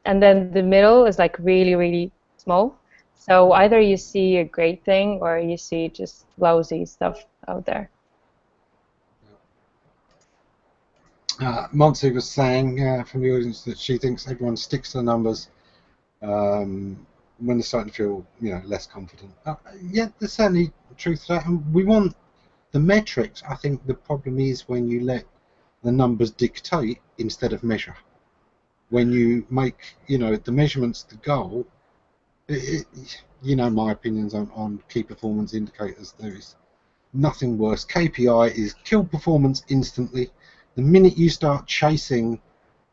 the middle is like really, really small. So either you see a great thing or you see just lousy stuff out there.
Monty was saying from the audience that she thinks everyone sticks to the numbers when they're starting to feel, less confident. Yeah, there's certainly truth to that. And we want the metrics. I think the problem is when you let the numbers dictate instead of measure. When you make, the measurements the goal, my opinions on key performance indicators. There is nothing worse. KPI is kill performance instantly. The minute you start chasing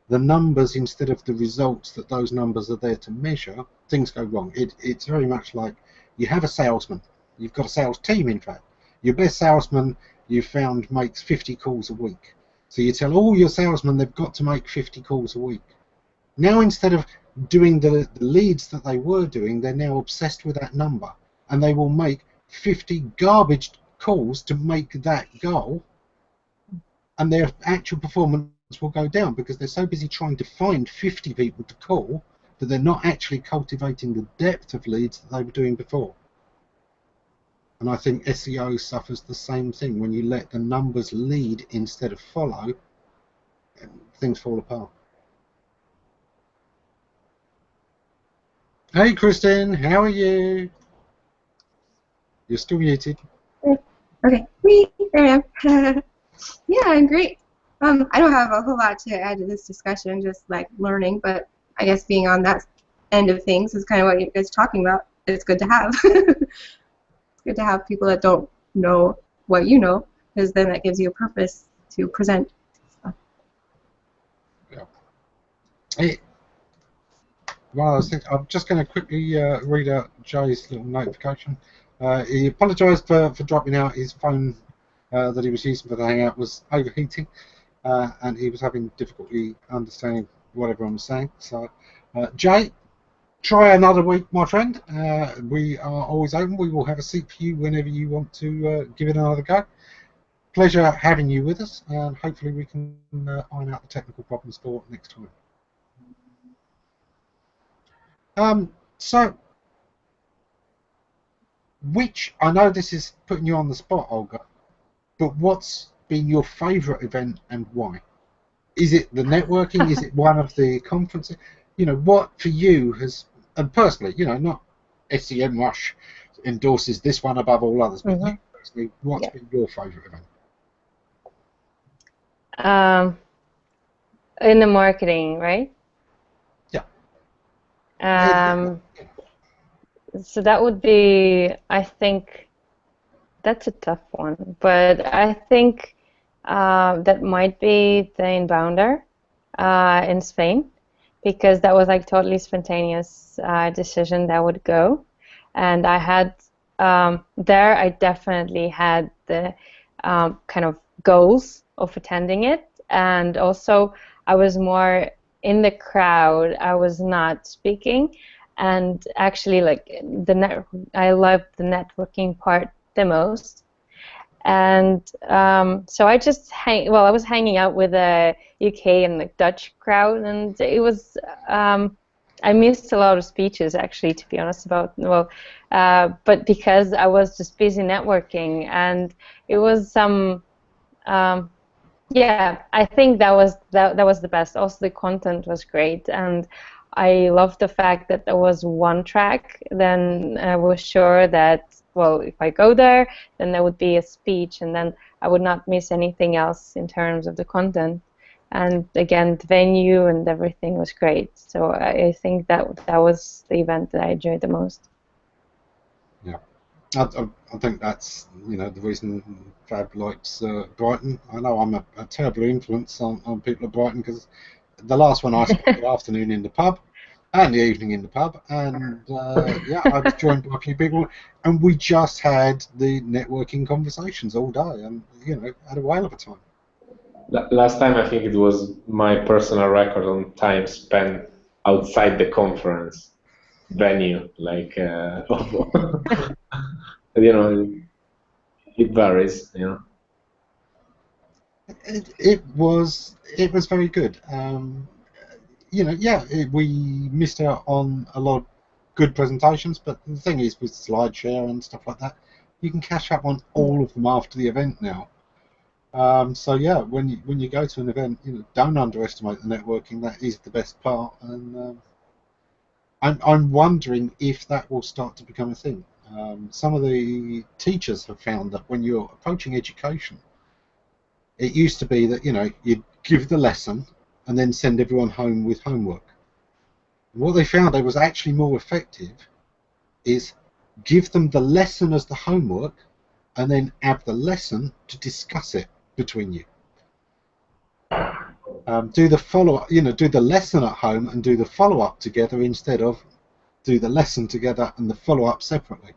the numbers instead of the results that those numbers are there to measure, things go wrong. It's very much like you have a salesman. You've got a sales team, in fact. Your best salesman you've found makes 50 calls a week. So you tell all your salesmen they've got to make 50 calls a week. Now, instead of doing the leads that they were doing, they're now obsessed with that number, and they will make 50 garbage calls to make that goal, and their actual performance will go down because they're so busy trying to find 50 people to call that they're not actually cultivating the depth of leads that they were doing before. And I think SEO suffers the same thing. When you let the numbers lead instead of follow, things fall apart. Hey Kristin, how are you? You're still muted.
Okay, there I am. Yeah, I'm great. I don't have a whole lot to add to this discussion, just like learning, but I guess being on that end of things is kind of what you guys are talking about. It's good to have. It's good to have people that don't know what you know, because then that gives you a purpose to present. So.
Yeah. Hey. Well, I'm just going to quickly read out Jay's little notification. He apologised for dropping out. His phone that he was using for the Hangout was overheating, and he was having difficulty understanding what everyone was saying. So, Jay, try another week, my friend. We are always open. We will have a seat for you whenever you want to give it another go. Pleasure having you with us, and hopefully we can iron out the technical problems for next time. So, I know this is putting you on the spot, Olga, but what's been your favourite event and why? Is it the networking? Is it one of the conferences? What for you has, and personally, not SEM Rush endorses this one above all others, but you personally, what's been your favourite event?
In the marketing, right? So that would be, I think, that's a tough one, but I think that might be the Inbounder in Spain, because that was like totally spontaneous decision that would go, and I had there I definitely had the kind of goals of attending it, and also I was more in the crowd. I was not speaking, and actually, like I loved the networking part the most. And so I just I was hanging out with a UK and the Dutch crowd, and it was I missed a lot of speeches, actually, to be honest, but because I was just busy networking, and it was some Yeah, I think that was the best. Also, the content was great, and I loved the fact that there was one track. Then I was sure that, well, if I go there, then there would be a speech, and then I would not miss anything else in terms of the content. And again, the venue and everything was great. So I think that was the event that I enjoyed the most.
Yeah. I think that's the reason Fab likes Brighton. I know I'm a terrible influence on people at Brighton, because the last one I spent the afternoon in the pub and the evening in the pub, and yeah, I was joined by a few people, and we just had the networking conversations all day, and had a whale of a time.
Last time, I think it was my personal record on time spent outside the conference venue. Like, it varies.
It was very good. We missed out on a lot of good presentations, but the thing is, with SlideShare and stuff like that, you can catch up on all of them after the event now. So yeah, when you go to an event, don't underestimate the networking. That is the best part, and I'm wondering if that will start to become a thing. Some of the teachers have found that when you're approaching education, it used to be that you'd give the lesson and then send everyone home with homework. And what they found was actually more effective is give them the lesson as the homework, and then have the lesson to discuss it between you. Do the follow-up, do the lesson at home and do the follow-up together, instead of do the lesson together and the follow-up separately.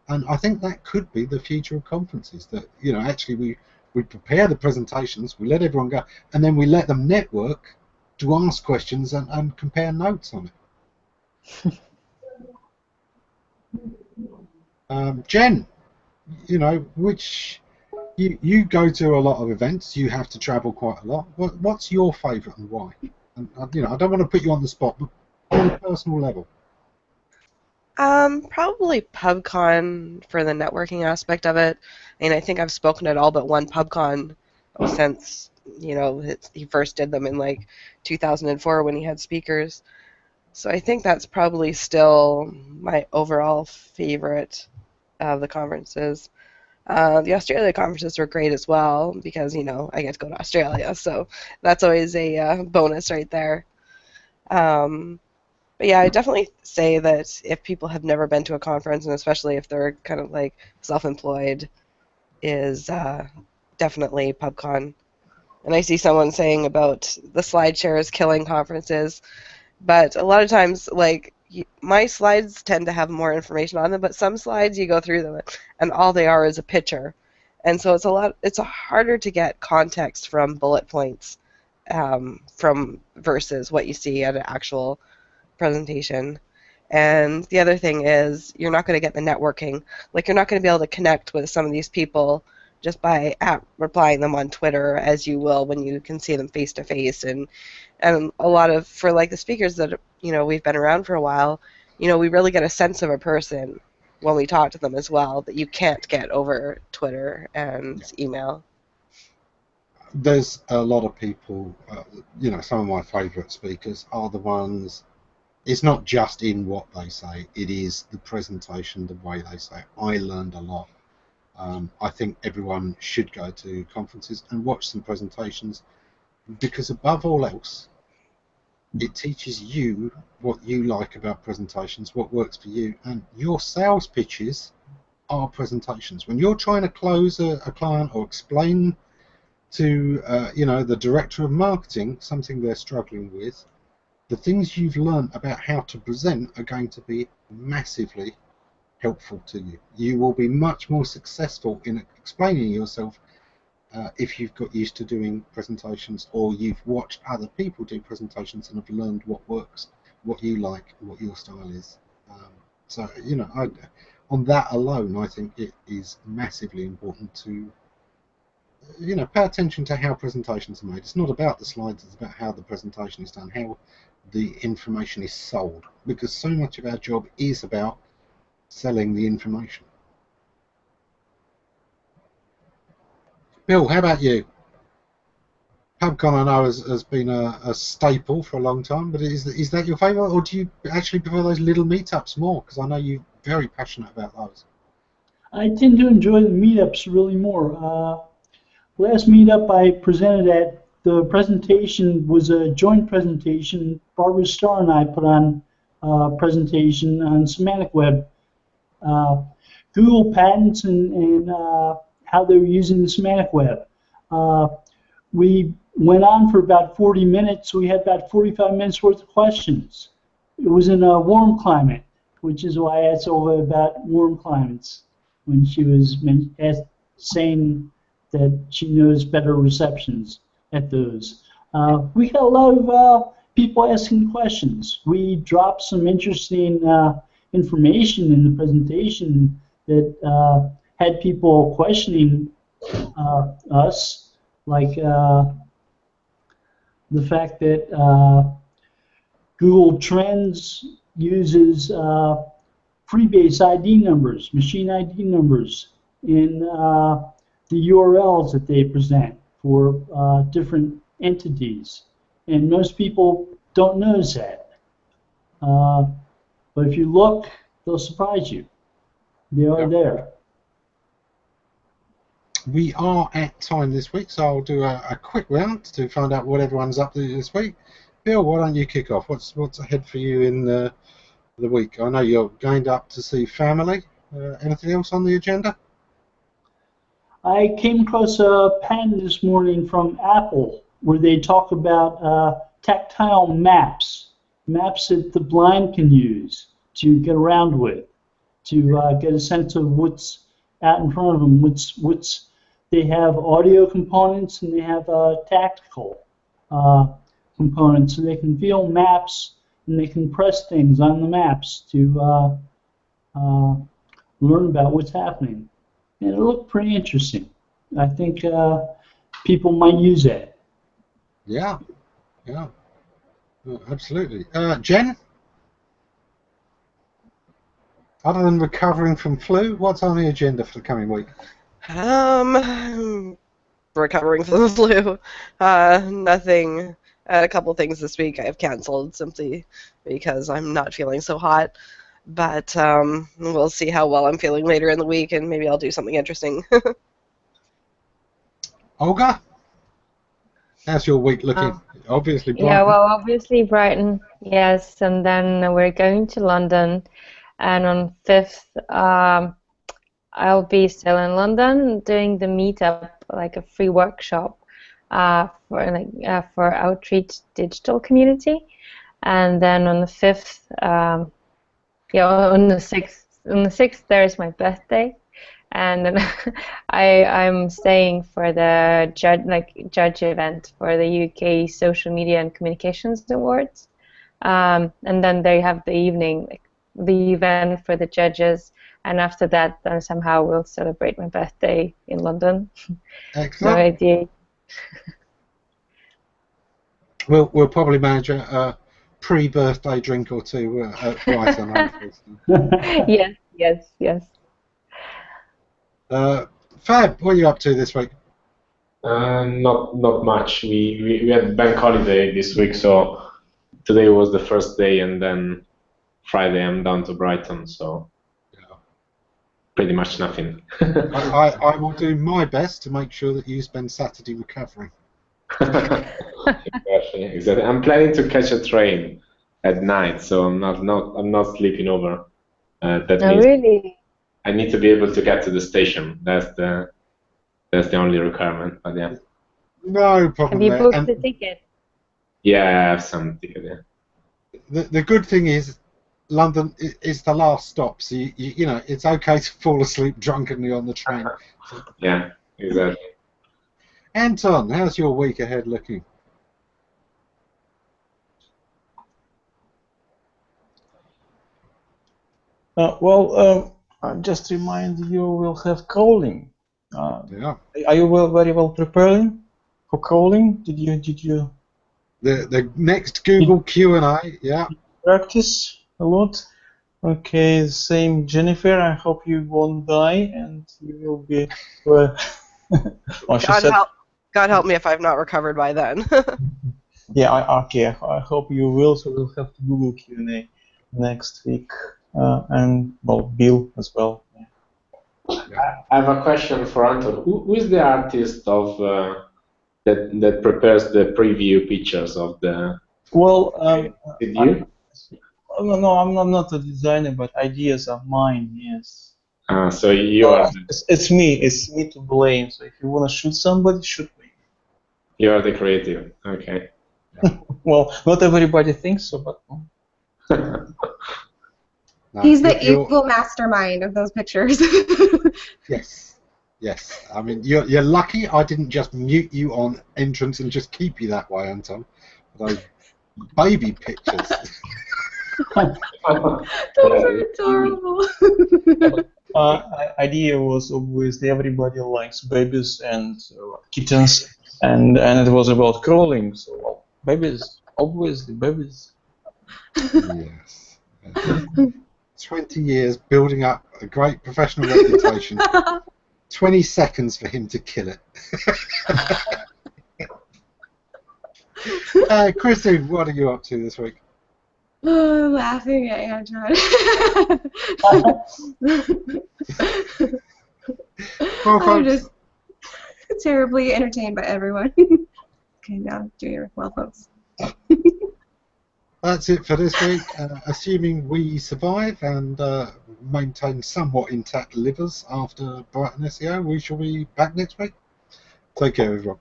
And I think that could be the future of conferences, that actually we prepare the presentations, we let everyone go, and then we let them network to ask questions and compare notes on it. Jen, you go to a lot of events, you have to travel quite a lot. What's your favourite and why? And I don't want to put you on the spot, but on a personal level.
Probably PubCon for the networking aspect of it. I think I've spoken at all but one PubCon since he first did them in like 2004 when he had speakers. So I think that's probably still my overall favorite of the conferences. The Australia conferences were great as well, because I get to go to Australia, so that's always a bonus right there. But yeah, I definitely say that if people have never been to a conference, and especially if they're kind of like self-employed, is definitely PubCon. And I see someone saying about the SlideShare is killing conferences, but a lot of times, like, my slides tend to have more information on them, but some slides you go through them and all they are is a picture, and so it's harder to get context from bullet points from versus what you see at an actual presentation. And the other thing is, you're not going to get the networking. Like, you're not going to be able to connect with some of these people just by replying them on Twitter, as you will when you can see them face to face. And a lot of, for like the speakers that we've been around for a while, we really get a sense of a person when we talk to them as well, that you can't get over Twitter and email.
There's a lot of people, some of my favourite speakers are the ones. It's not just in what they say, it is the presentation, the way they say it. I learned a lot. I think everyone should go to conferences and watch some presentations, because above all else, it teaches you what you like about presentations, what works for you, and your sales pitches are presentations. When you're trying to close a client or explain to the director of marketing something they're struggling with, the things you've learned about how to present are going to be massively helpful to you. You will be much more successful in explaining yourself if you've got used to doing presentations, or you've watched other people do presentations and have learned what works, what you like, what your style is. So on that alone, I think it is massively important to pay attention to how presentations are made. It's not about the slides, it's about how the presentation is done, how the information is sold, because so much of our job is about selling the information. Bill, how about you? PubCon I know has been a staple for a long time, but is that your favourite, or do you actually prefer those little meetups more? Because I know you're very passionate about those.
I tend to enjoy the meetups really more. Last meetup I presented at, the presentation was a joint presentation. Barbara Starr and I put on a presentation on semantic web, Google patents and how they were using the semantic web. We went on for about 40 minutes. We had about 45 minutes worth of questions. It was in a warm climate, which is why I asked Olga about warm climates when she was saying that she knows better receptions at those. We got a lot of people asking questions. We dropped some interesting information in the presentation that had people questioning us, like the fact that Google Trends uses Freebase ID numbers, machine ID numbers, in the URLs that they present for different entities. And most people don't notice that. But if you look, they'll surprise you. They are there.
We are at time this week, so I'll do a quick round to find out what everyone's up to this week. Bill, why don't you kick off? What's ahead for you in the week? I know you're going up to see family. Anything else on the agenda?
I came across a patent this morning from Apple where they talk about tactile maps that the blind can use to get around with, to get a sense of what's out in front of them. They have audio components and they have tactical components, so they can feel maps and they can press things on the maps to learn about what's happening. And it looked pretty interesting. I think people might use that.
Yeah, absolutely. Jen? Other than recovering from flu, what's on the agenda for the coming week?
Recovering from the flu. Nothing. A couple things this week I've canceled simply because I'm not feeling so hot. But we'll see how well I'm feeling later in the week, and maybe I'll do something interesting.
Olga? How's your week looking? Obviously Brighton.
Yeah, well, obviously Brighton, yes, and then we're going to London, and on 5th, I'll be still in London doing the meetup, like a free workshop for Outreach Digital Community, and then on the 5th, on the 6th there is my birthday, and then I'm staying for the judge event for the UK Social Media and Communications Awards, and then they have the evening, the event for the judges, and after that, then somehow we'll celebrate my birthday in London.
Excellent.
No idea.
We'll probably manage a pre-birthday drink or two at Brighton.
Yes.
Fab, what are you up to this week?
Not much. We had bank holiday this week, so today was the first day, and then Friday I'm down to Brighton, so pretty much nothing.
I will do my best to make sure that you spend Saturday recovering.
Exactly. I'm planning to catch a train at night, so I'm not sleeping over. That means
really?
I need to be able to get to the station. That's the only requirement. But yeah.
No problem.
Have you booked the ticket?
Yeah, I have some ticket. Yeah.
The good thing is, London is the last stop, so you know it's okay to fall asleep drunkenly on the train.
Yeah, exactly.
Anton, how's your week ahead looking?
I just remind you, we'll have calling.
Yeah.
Are you very well prepared for calling? Did you?
The next Google Q&A, yeah.
Practice a lot. Okay, same Jennifer. I hope you won't die and you will be Oh, she said,
God help me if I've not recovered by then.
yeah, okay, I hope you will, so we'll have to Google Q&A next week, and, well, Bill as well. Yeah.
I have a question for Anton. Who is the artist of that prepares the preview pictures of the?
Well,
Did you?
no, I'm not a designer, but ideas are mine. Yes.
So you are.
It's me. It's me to blame. So if you want to shoot somebody, shoot me.
You are the creative. Okay.
Well, not everybody thinks so, but.
No,
He's the evil mastermind of those pictures.
Yes, yes. I mean, you're lucky I didn't just mute you on entrance and just keep you that way, Anton. Those baby pictures.
Those are adorable.
Idea was obviously everybody likes babies and kittens, and it was about crawling. So well, babies, obviously babies.
Yes. 20 years building up a great professional reputation. 20 seconds for him to kill it. Kristin, what are you up to this week?
Oh, laughing at Antron. I'm just terribly entertained by everyone. Okay, now do your well, folks.
That's it for this week. Assuming we survive and maintain somewhat intact livers after Brighton SEO, we shall be back next week. Take care, everyone.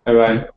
Bye bye.